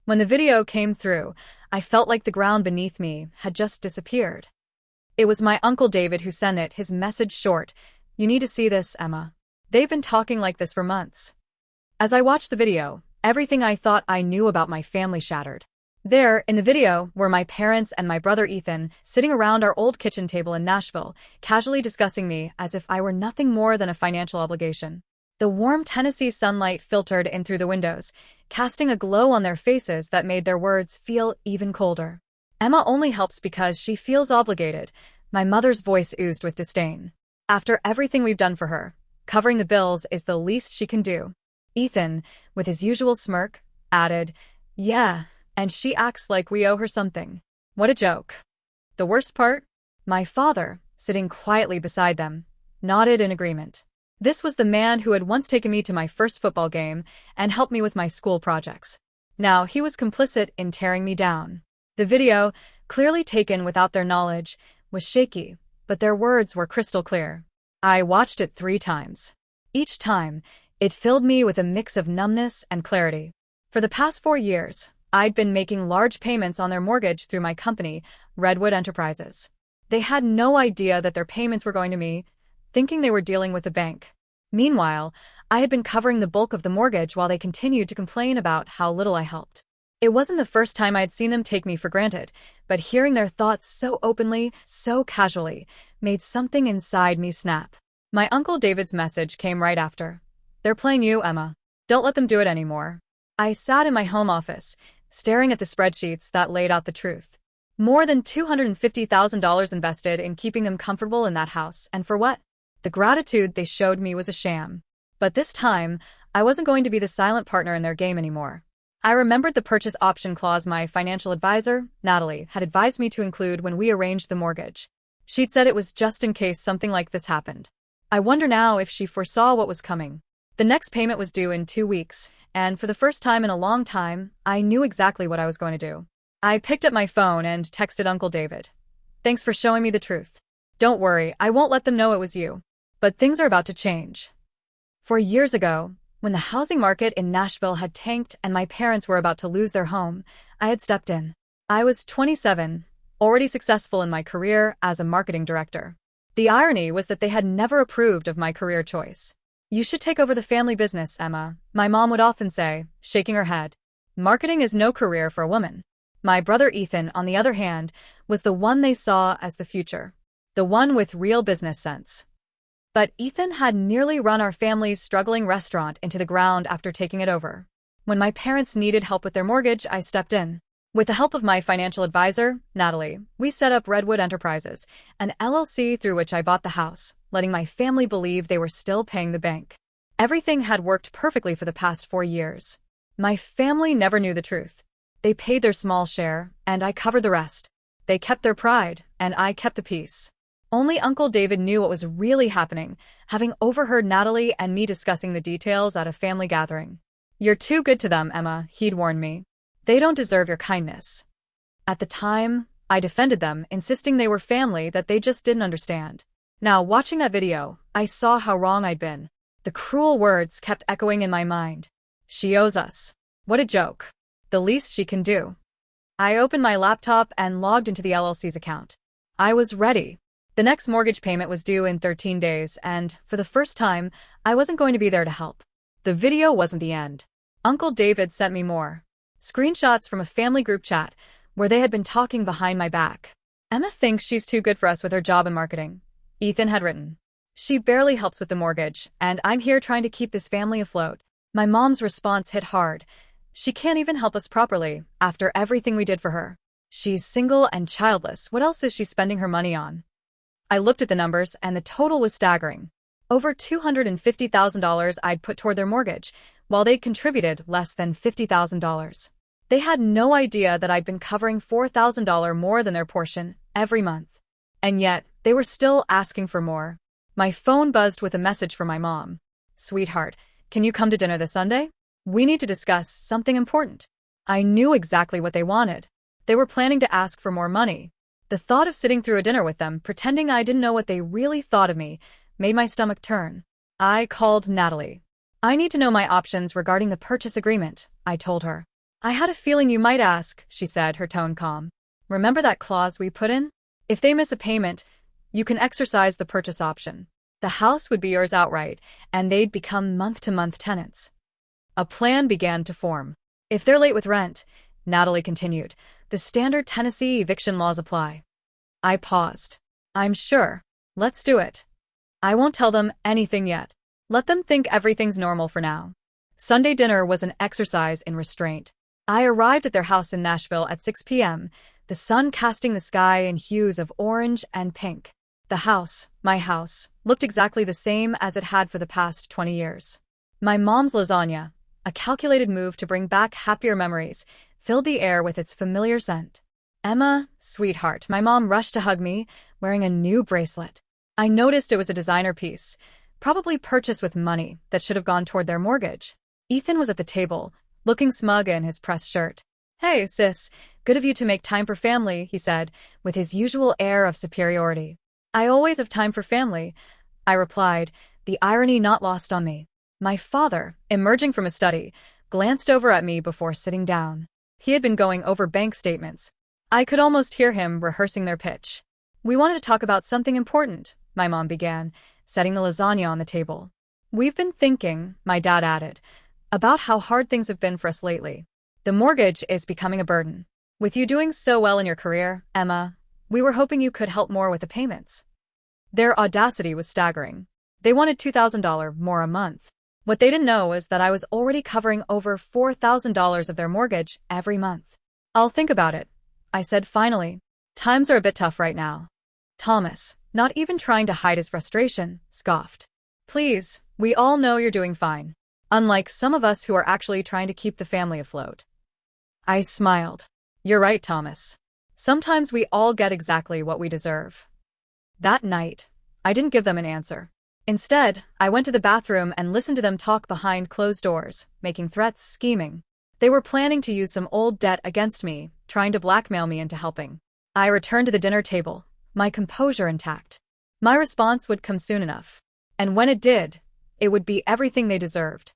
When the video came through, I felt like the ground beneath me had just disappeared. It was my Uncle David who sent it, his message short: "You need to see this, Emma. They've been talking like this for months." As I watched the video, everything I thought I knew about my family shattered. There, in the video, were my parents and my brother Ethan sitting around our old kitchen table in Nashville, casually discussing me as if I were nothing more than a financial obligation. The warm Tennessee sunlight filtered in through the windows, casting a glow on their faces that made their words feel even colder. "Emma only helps because she feels obligated," my mother's voice oozed with disdain. "After everything we've done for her, covering the bills is the least she can do." Ethan, with his usual smirk, added, "Yeah, and she acts like we owe her something." What a joke. The worst part? My father, sitting quietly beside them, nodded in agreement. This was the man who had once taken me to my first football game and helped me with my school projects. Now he was complicit in tearing me down. The video, clearly taken without their knowledge, was shaky, but their words were crystal clear. I watched it 3 times. Each time, it filled me with a mix of numbness and clarity. For the past 4 years, I'd been making large payments on their mortgage through my company, Redwood Enterprises. They had no idea that their payments were going to me, thinking they were dealing with the bank. Meanwhile, I had been covering the bulk of the mortgage while they continued to complain about how little I helped. It wasn't the first time I'd seen them take me for granted, but hearing their thoughts so openly, so casually, made something inside me snap. My Uncle David's message came right after. "They're playing you, Emma. Don't let them do it anymore." I sat in my home office, staring at the spreadsheets that laid out the truth. More than $250,000 invested in keeping them comfortable in that house, and for what? The gratitude they showed me was a sham. But this time, I wasn't going to be the silent partner in their game anymore. I remembered the purchase option clause my financial advisor, Natalie, had advised me to include when we arranged the mortgage. She'd said it was just in case something like this happened. I wonder now if she foresaw what was coming. The next payment was due in 2 weeks, and for the first time in a long time, I knew exactly what I was going to do. I picked up my phone and texted Uncle David. "Thanks for showing me the truth. Don't worry, I won't let them know it was you. But things are about to change." 4 years ago, when the housing market in Nashville had tanked and my parents were about to lose their home, I had stepped in. I was 27, already successful in my career as a marketing director. The irony was that they had never approved of my career choice. "You should take over the family business, Emma," my mom would often say, shaking her head. "Marketing is no career for a woman." My brother Ethan, on the other hand, was the one they saw as the future. The one with real business sense. But Ethan had nearly run our family's struggling restaurant into the ground after taking it over. When my parents needed help with their mortgage, I stepped in. With the help of my financial advisor, Natalie, we set up Redwood Enterprises, an LLC through which I bought the house, letting my family believe they were still paying the bank. Everything had worked perfectly for the past 4 years. My family never knew the truth. They paid their small share, and I covered the rest. They kept their pride, and I kept the peace. Only Uncle David knew what was really happening, having overheard Natalie and me discussing the details at a family gathering. "You're too good to them, Emma," he'd warned me. "They don't deserve your kindness." At the time, I defended them, insisting they were family that they just didn't understand. Now, watching that video, I saw how wrong I'd been. The cruel words kept echoing in my mind. "She owes us." What a joke. The least she can do. I opened my laptop and logged into the LLC's account. I was ready. The next mortgage payment was due in 13 days, and, for the first time, I wasn't going to be there to help. The video wasn't the end. Uncle David sent me more. Screenshots from a family group chat, where they had been talking behind my back. "Emma thinks she's too good for us with her job in marketing," Ethan had written. "She barely helps with the mortgage, and I'm here trying to keep this family afloat." My mom's response hit hard. "She can't even help us properly, after everything we did for her. She's single and childless. What else is she spending her money on?" I looked at the numbers, and the total was staggering. Over $250,000 I'd put toward their mortgage, while they'd contributed less than $50,000. They had no idea that I'd been covering $4,000 more than their portion every month. And yet, they were still asking for more. My phone buzzed with a message from my mom. "Sweetheart, can you come to dinner this Sunday? We need to discuss something important." I knew exactly what they wanted. They were planning to ask for more money. The thought of sitting through a dinner with them, pretending I didn't know what they really thought of me, made my stomach turn. I called Natalie. "I need to know my options regarding the purchase agreement," I told her. I had a feeling you might ask, she said, her tone calm. Remember that clause we put in? If they miss a payment, you can exercise the purchase option. The house would be yours outright, and they'd become month-to-month tenants. A plan began to form. If they're late with rent, Natalie continued, the standard Tennessee eviction laws apply. I paused. I'm sure. Let's do it. I won't tell them anything yet. Let them think everything's normal for now. Sunday dinner was an exercise in restraint. I arrived at their house in Nashville at 6 p.m., the sun casting the sky in hues of orange and pink. The house, my house, looked exactly the same as it had for the past 20 years. My mom's lasagna, a calculated move to bring back happier memories, filled the air with its familiar scent. Emma, sweetheart, my mom rushed to hug me, wearing a new bracelet. I noticed it was a designer piece, probably purchased with money that should have gone toward their mortgage. Ethan was at the table, looking smug in his pressed shirt. Hey, sis, good of you to make time for family, he said, with his usual air of superiority. I always have time for family, I replied, the irony not lost on me. My father, emerging from a study, glanced over at me before sitting down. He had been going over bank statements. I could almost hear him rehearsing their pitch. We wanted to talk about something important, my mom began, setting the lasagna on the table. We've been thinking, my dad added, about how hard things have been for us lately. The mortgage is becoming a burden. With you doing so well in your career, Emma, we were hoping you could help more with the payments. Their audacity was staggering. They wanted $2,000 more a month. What they didn't know is that I was already covering over $4,000 of their mortgage every month. I'll think about it, I said finally. Times are a bit tough right now. Thomas, not even trying to hide his frustration, scoffed. Please, we all know you're doing fine. Unlike some of us who are actually trying to keep the family afloat. I smiled. You're right, Thomas. Sometimes we all get exactly what we deserve. That night, I didn't give them an answer. Instead, I went to the bathroom and listened to them talk behind closed doors, making threats, scheming. They were planning to use some old debt against me, trying to blackmail me into helping. I returned to the dinner table, my composure intact. My response would come soon enough. And when it did, it would be everything they deserved.